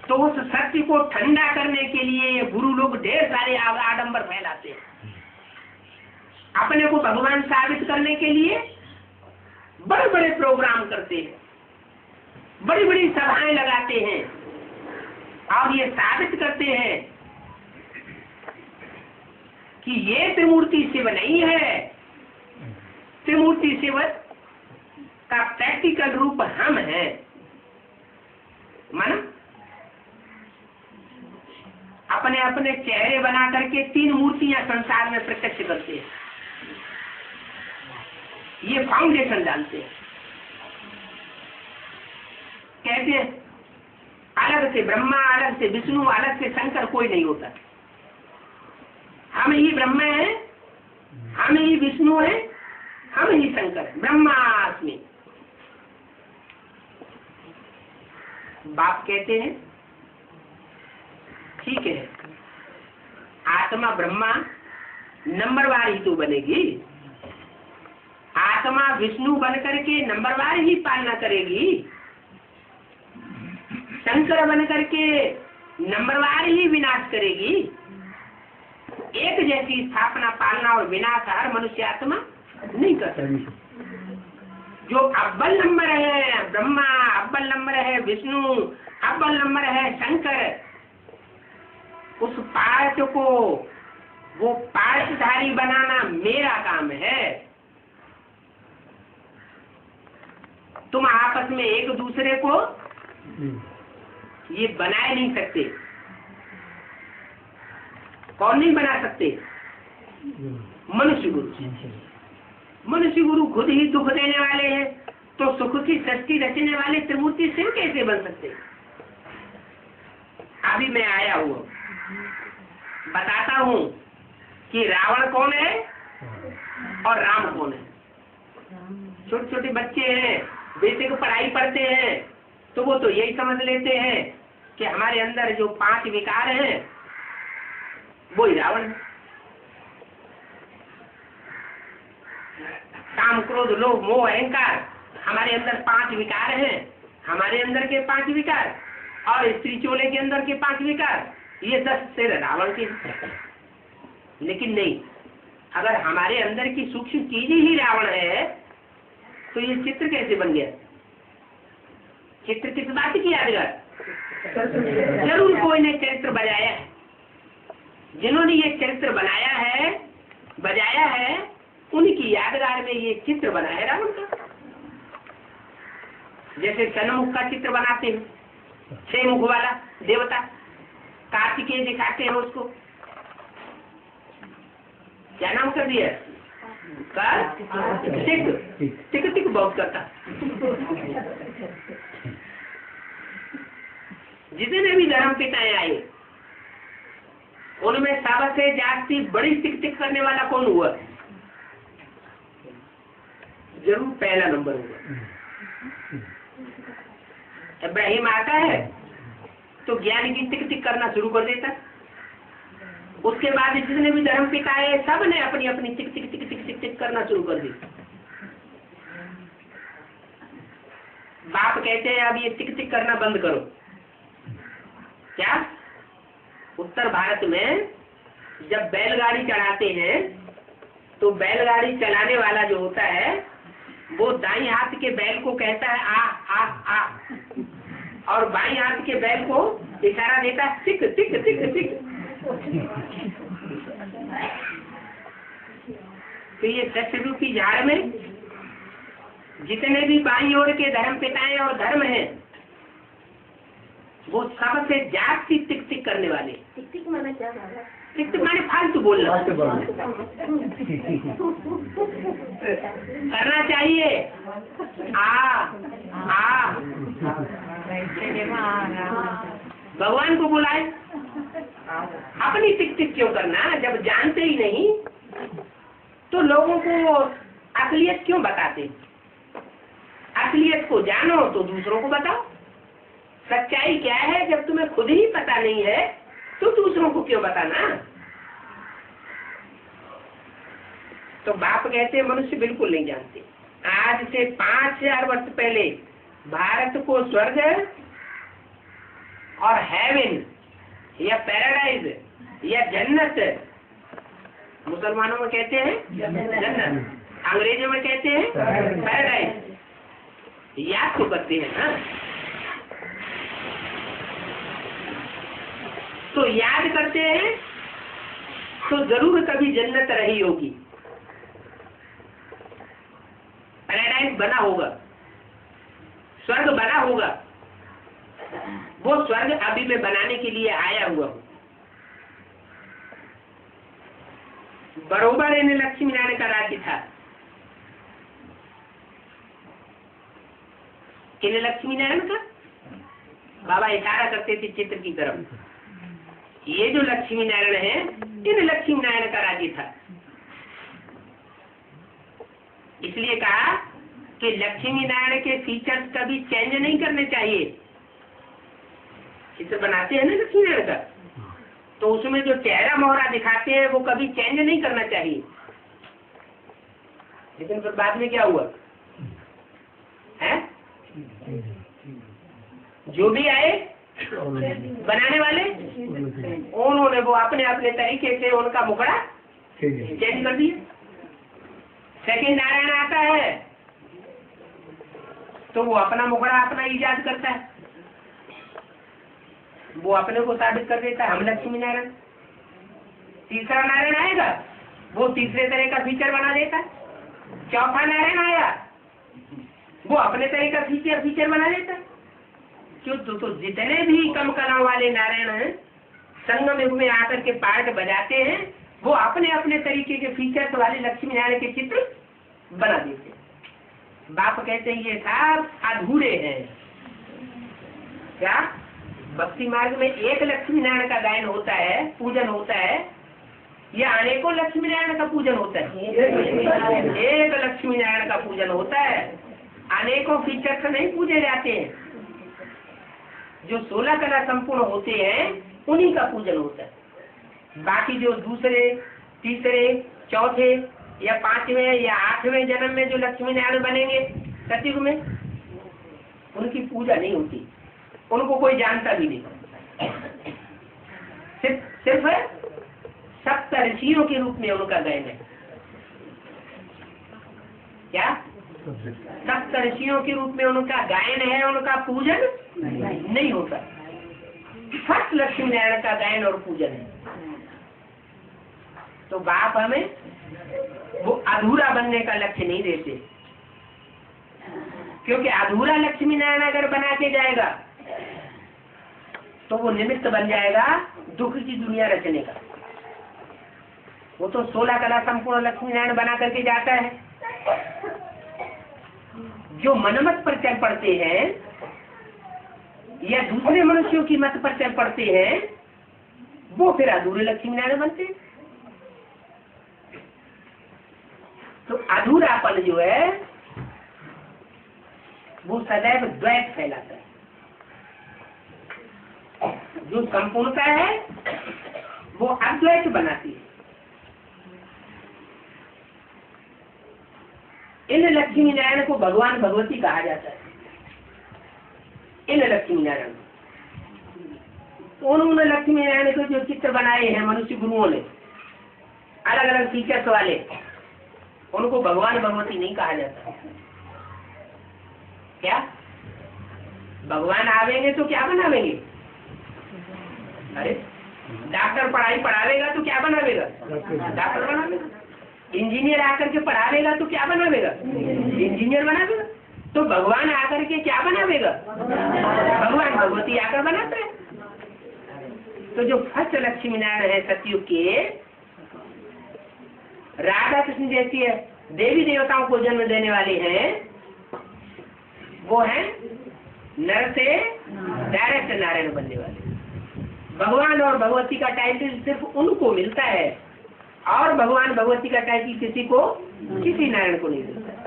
तो उस सत्य को ठंडा करने के लिए गुरु लोग ढेर सारे आडंबर फैलाते हैं। अपने को भगवान साबित करने के लिए बड़े बड़े प्रोग्राम करते हैं, बड़ी बड़ी सभाएं लगाते हैं और ये साबित करते हैं कि ये त्रिमूर्ति शिव नहीं है। त्रिमूर्ति शिव का प्रैक्टिकल रूप हम हैं। माना अपने अपने चेहरे बना करके 3 मूर्तियां संसार में प्रत्यक्ष करते हैं। ये फाउंडेशन डालते हैं। कहते हैं अलग से ब्रह्मा, अलग से विष्णु, अलग से शंकर कोई नहीं होता। हम ही ब्रह्मा है, हम ही विष्णु है, हम ही शंकर, ब्रह्मास्मि। बाप कहते हैं ठीक है, आत्मा ब्रह्मा नंबरवार ही तो बनेगी। आत्मा विष्णु बन करके नंबरवार ही पालना करेगी। शंकर बन करके नंबरवार ही विनाश करेगी। एक जैसी स्थापना, पालना और विनाश हर मनुष्य आत्मा नहीं कर सकती। जो अव्वल नंबर है ब्रह्मा, अव्वल नंबर है विष्णु, अव्वल नंबर है शंकर, उस पार्थ को वो पार्थधारी बनाना मेरा काम है। तुम आपस में एक दूसरे को ये बना नहीं सकते। कौन नहीं बना सकते? मनुष्य गुरु। मनुष्य गुरु खुद ही दुख देने वाले हैं, तो सुख की सृष्टि रचने वाले त्रिमूर्ति शिव कैसे बन सकते? अभी मैं आया हुआ बताता हूँ कि रावण कौन है और राम कौन है। छोटे छोटे बच्चे हैं, बेटे को पढ़ाई पढ़ते हैं, तो वो तो यही समझ लेते हैं कि हमारे अंदर जो 5 विकार हैं वो ही रावण है। काम, क्रोध, लोभ, मोह, अहंकार, हमारे अंदर 5 विकार हैं। हमारे अंदर के 5 विकार और स्त्री चोले के अंदर के 5 विकार, ये 10 सिर रावण के। लेकिन नहीं, अगर हमारे अंदर की सूक्ष्म चीज ही रावण है तो ये चित्र कैसे बन गया? चित्र किस बात की यादगार? जरूर कोई ने चरित्र बजाया है। जिन्होंने ये चरित्र बनाया है, बजाया है, उनकी यादगार में ये चित्र बना है रावण का। जैसे सन्मुख का चित्र बनाते हैं, 6 मुख वाला देवता, कार्तिकेय दिखाते हैं उसको। क्या नाम कर दिया? टिक टिक बहुत करता। जितने भी धर्म पिताएं आए उनमें सबसे जाती बड़ी टिक टिक करने वाला कौन हुआ? जरूर पहला नंबर हुआ। इब्राहिम आता है तो ज्ञान की टिक टिक करना शुरू कर देता। उसके बाद जितने भी धर्म पिता है सब ने अपनी अपनी टिक टिक टिक टिक टिक टिक करना शुरू कर दी। बाप कहते हैं अब ये टिक टिक करना बंद करो। क्या? उत्तर भारत में जब बैलगाड़ी चढ़ाते हैं तो बैलगाड़ी चलाने वाला जो होता है वो दाईं हाथ के बैल को कहता है आ आ आ, और बाईं हाथ के बैल को इशारा देता है टिक टिक टिक टिक। तो ये सत्य रूपी झाड़ में जितने भी बाईं ओर के धर्म पिताएं और धर्म हैं वो सबसे जाती टिक टिक करने वाले। टिक टिक माने क्या? टिक टिक माने फालतू बोलना। करना चाहिए भगवान को बुलाए, अपनी टिक टिक क्यों करना? जब जानते ही नहीं तो लोगों को असलियत क्यों बताते? असलियत को जानो तो दूसरों को बताओ। सच्चाई क्या है जब तुम्हें खुद ही पता नहीं है तो दूसरों को क्यों बताना? तो बाप कहते हैं मनुष्य बिल्कुल नहीं जानते। आज से 5000 वर्ष पहले भारत को स्वर्ग और हेवन या पैराडाइज या जन्नत, मुसलमानों में कहते हैं जन्नत, अंग्रेजों में कहते हैं पैराडाइज, याद तो करते हैं ना? तो याद करते हैं तो जरूर कभी जन्नत रही होगी, पैराडाइज बना होगा, स्वर्ग बना होगा। वो स्वर्ग अभी मैं बनाने के लिए आया हुआ हूँ। बरोबर इन लक्ष्मी नारायण का राज्य था। किन लक्ष्मी नारायण का? बाबा इशारा करते थे चित्र की तरफ। ये जो लक्ष्मी नारायण है इन लक्ष्मी नारायण का राज्य था। इसलिए कहा कि लक्ष्मी नारायण के फीचर्स कभी चेंज नहीं करने चाहिए। चित्र बनाते हैं ना लक्ष्मी नारायण का, तो उसमें जो चेहरा मोहरा दिखाते हैं वो कभी चेंज नहीं करना चाहिए। लेकिन फिर बाद में क्या हुआ है? जो भी आए बनाने वाले उन्होंने वो अपने अपने तरीके से उनका मुखड़ा चेंज कर दिया। सेकंड नारायण आता है तो वो अपना मुखड़ा अपना इजाद करता है, वो अपने को साबित कर देता है हम लक्ष्मी नारायण। तीसरा नारायण आएगा वो तीसरे तरह का फीचर बना देता है। चौथा नारायण आया वो अपने तरह का फीचर बना देता है। क्यों? तो जितने भी कम कला वाले नारायण हैं संगम युग में आकर के पार्ट बजाते हैं वो अपने अपने तरीके के फीचर्स वाले लक्ष्मी नारायण के चित्र बना देते हैं। बाप कहते हैं ये सब अधूरे हैं। क्या भक्ति मार्ग में एक लक्ष्मी नारायण का गायन होता है, पूजन होता है, या अनेकों लक्ष्मी नारायण का पूजन होता है? एक लक्ष्मी नारायण का पूजन होता है। अनेकों फीचर से नहीं पूजे जाते हैं। जो 16 कला संपूर्ण होते हैं उन्हीं का पूजन होता है। बाकी जो दूसरे तीसरे चौथे या 5वें या 8वें जन्म में जो लक्ष्मी नारायण बनेंगे सतयुग में उनकी पूजा नहीं होती, उनको कोई जानता भी नहीं। सिर्फ सप्तऋषियों के रूप में उनका गायन है। क्या? सप्तऋषियों के रूप में उनका गायन है, उनका पूजन नहीं होता। फर्स्ट लक्ष्मी नारायण का गायन और पूजन है। तो बाप हमें वो अधूरा बनने का लक्ष्य नहीं देते, क्योंकि अधूरा लक्ष्मी नारायण अगर बना के जाएगा तो वो निमित्त बन जाएगा दुख की दुनिया रचने का। वो तो 16 कला संपूर्ण लक्ष्मी नारायण बना करके जाता है। जो मनमत पर चल पड़ते हैं या दूसरे मनुष्यों की मत पर चल पड़ते हैं वो फिर अधूरे लक्ष्मी नारायण बनते हैं। तो अधूरापन जो है वो सदैव द्वैत फैलाता है। जो संपूर्णता है वो अद्वैत बनाती है। इन लक्ष्मी नारायण को भगवान भगवती कहा जाता है। इन लक्ष्मी नारायण तो उन्होंने लक्ष्मी नारायण के जो चित्र बनाए हैं मनुष्य गुरुओं ने अलग अलग फीचर्स वाले, उनको भगवान भगवती नहीं कहा जाता। क्या भगवान आवेंगे तो क्या बनावेंगे? अरे डॉक्टर पढ़ाई पढ़ावेगा तो क्या बनावेगा? डॉक्टर बनावेगा। इंजीनियर आकर के पढ़ावेगा तो क्या बनावेगा? इंजीनियर बनावेगा। तो भगवान आकर के क्या बनावेगा? भगवान भगवती आकर बनाता है। तो जो फर्स्ट लक्ष्मी नारायण है सतयुग के, राधा कृष्ण जैसी है देवी देवताओं को जन्म देने वाले हैं, वो है नर से डायरेक्ट नारायण बनने वाले। भगवान और भगवती का टाइटल सिर्फ उनको मिलता है, और भगवान भगवती का टाइटल किसी को, किसी नारायण को नहीं मिलता है।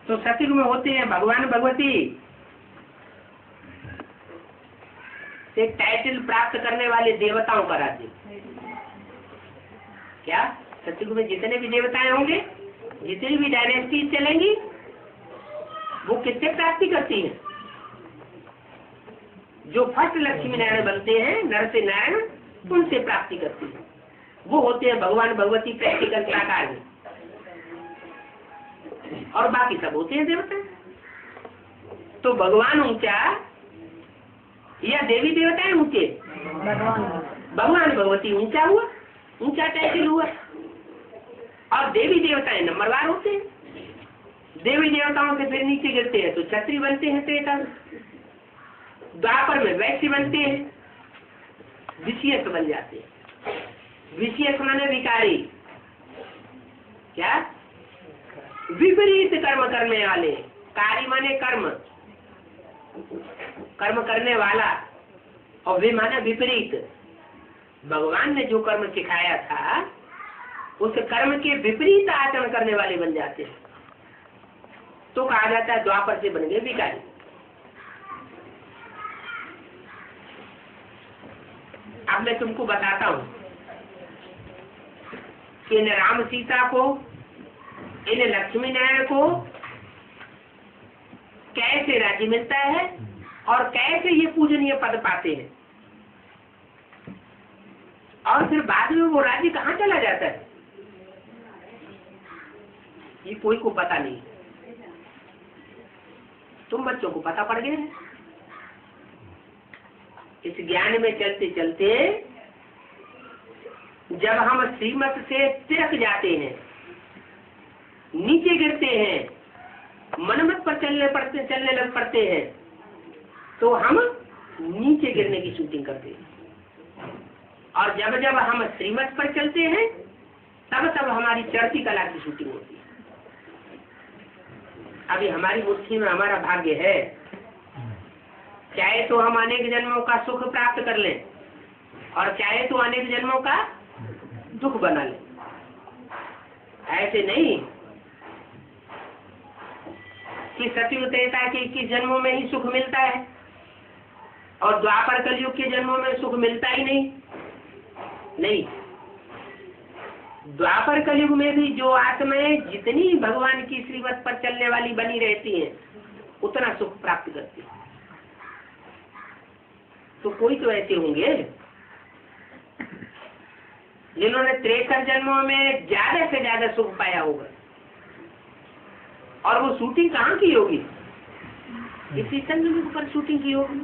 तो सतयुग में होते हैं भगवान भगवती, एक टाइटल प्राप्त करने वाले देवताओं का राज्य। क्या सतयुग में जितने भी देवताएं होंगे, जितनी भी डायनेस्टी चलेंगी, वो किससे प्राप्ति करती हैं? जो फर्स्ट लक्ष्मी नारायण बनते हैं, नर से नारायण, उनसे प्राप्ति करती है। वो होते हैं भगवान भगवती प्रैक्टिकल साकार में, और बाकी सब होते हैं देवता। तो भगवान ऊंचा या देवी देवताएं ऊंचे? भगवान भगवती ऊंचा हुआ, ऊंचा टाइटल हुआ, और देवी देवताएं नंबरवार होते हैं। देवी देवताओं से फिर नीचे गिरते हैं तो क्षत्रिय बनते हैं, त्रेता द्वापर में वैश्य बनते हैं, विषयक बन जाते हैं। विषयक माने विकारी, क्या विपरीत कर्म करने वाले, कारी माने कर्म, कर्म करने वाला, और वे माने विपरीत। भगवान ने जो कर्म सिखाया था उस कर्म के विपरीत आचरण करने वाले बन जाते हैं, तो कहा जाता है द्वापर से बन गए विकारी। अब मैं तुमको बताता हूं कि इन राम सीता को, इन लक्ष्मी नारायण को कैसे राज्य मिलता है और कैसे ये पूजनीय पद पाते हैं, और फिर बाद में वो राज्य कहाँ चला जाता है, ये कोई को पता नहीं। तुम बच्चों को पता पड़ गया है। इस ज्ञान में चलते चलते जब हम श्रीमत से तिरक जाते हैं, नीचे गिरते हैं, मनमत पर चलने लग पड़ते हैं, तो हम नीचे गिरने की शूटिंग करते हैं। और जब जब हम श्रीमत पर चलते हैं, तब तब हमारी चढ़ती कला की शूटिंग होती है। अभी हमारी मुट्ठी में हमारा भाग्य है, चाहे तो हम अनेक जन्मों का सुख प्राप्त कर लें, और चाहे तो अनेक जन्मों का दुख बना लें। ऐसे नहीं कि सतयुग त्रेता के 21 जन्मों में ही सुख मिलता है और द्वापर कलयुग के जन्मों में सुख मिलता ही नहीं। द्वापर कलयुग में भी जो आत्माएं जितनी भगवान की श्रीमत पर चलने वाली बनी रहती हैं, उतना सुख प्राप्त करती है। तो कोई तो ऐसे होंगे जिन्होंने 63 जन्मों में ज्यादा से ज्यादा सुख पाया होगा, और वो शूटिंग कहाँ की होगी? इसी संग पर शूटिंग की होगी।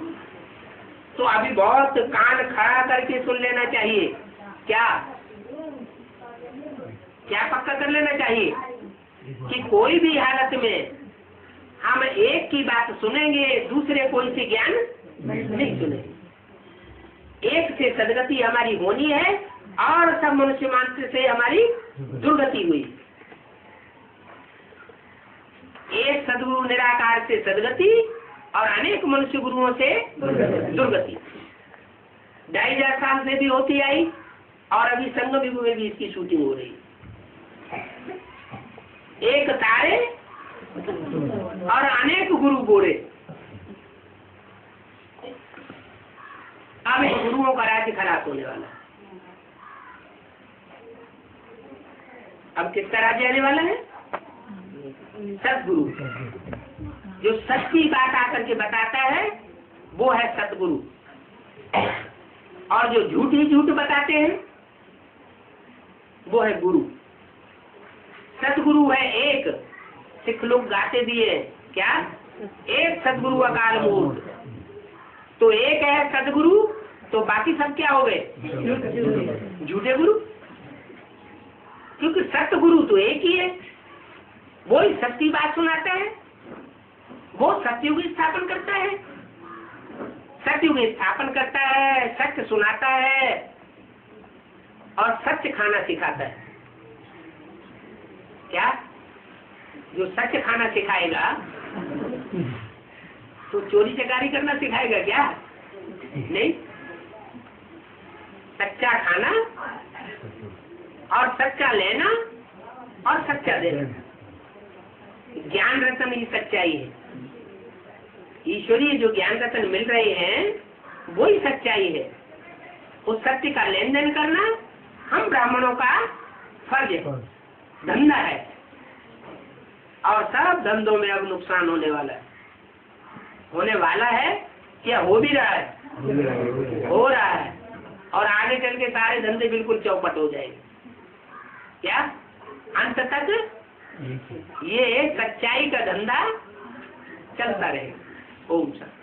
तो अभी बहुत कान खड़ा करके सुन लेना चाहिए। क्या क्या पक्का कर लेना चाहिए कि कोई भी हालत में हम एक की बात सुनेंगे, दूसरे कोई से ज्ञान नहीं सुनेंगे। एक से सदगति हमारी होनी है, और सब मनुष्य मात्र से हमारी दुर्गति हुई। एक सदगुरु निराकार से सदगति, और अनेक मनुष्य गुरुओं से दुर्गति। 2500 साल से भी होती आई, और अभी संगम युग में भी इसकी शूटिंग हो रही। एक तारे और अनेक गुरु गोरे। अब इन गुरुओं का राज्य खलास होने वाला है। अब किसका राज्य आने वाला है? सतगुरु। जो सच्ची बात आकर के बताता है वो है सतगुरु, और जो झूठ ही झूठ बताते हैं वो है गुरु। सतगुरु है एक, सिख लोग गाते भी है क्या? एक सतगुरु अकाल मूर्त। तो एक है सतगुरु, तो बाकी सब क्या हो गए? झूठे गुरु। क्योंकि सतगुरु तो एक ही है, वो ही सच्ची बात सुनाता है, वो सतयुग स्थापन करता है, सतयुग स्थापन करता है, सत्य सुनाता है और सत्य खाना सिखाता है। क्या? जो सत्य खाना सिखाएगा तो चोरी चकारी करना सिखाएगा क्या? नहीं। सच्चा खाना और सच्चा लेना और सच्चा देना, ज्ञान रतन ही सच्चाई है। ईश्वरीय जो ज्ञान रतन मिल रहे हैं वही सच्चाई है। उस सत्य का लेन देन करना हम ब्राह्मणों का फर्ज है, धंधा है। और सब धंधों में अब नुकसान होने वाला है क्या हो भी रहा है? हो रहा है। और आगे चल के सारे धंधे बिल्कुल चौपट हो जाएंगे। क्या अंत तक ये सच्चाई का धंधा चलता रहेगा। ओम शांति।